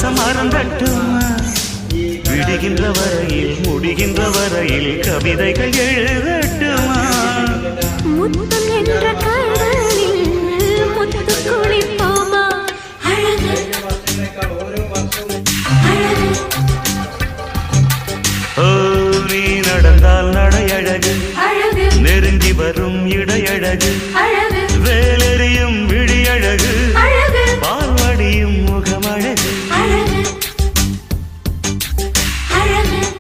பாசம் மறந்தட்டுமா விடுகின்ற வரையில் முடிகின்ற வரையில் கவிதைகள் எழுதட்டுமா முத்தம் என்ற கடலில் முத்து குளிப்போமா அழகு அழகு ஓ நீ நடந்தால் நடையழகு அழகு நெருங்கி வரும் இடையழகு அழகு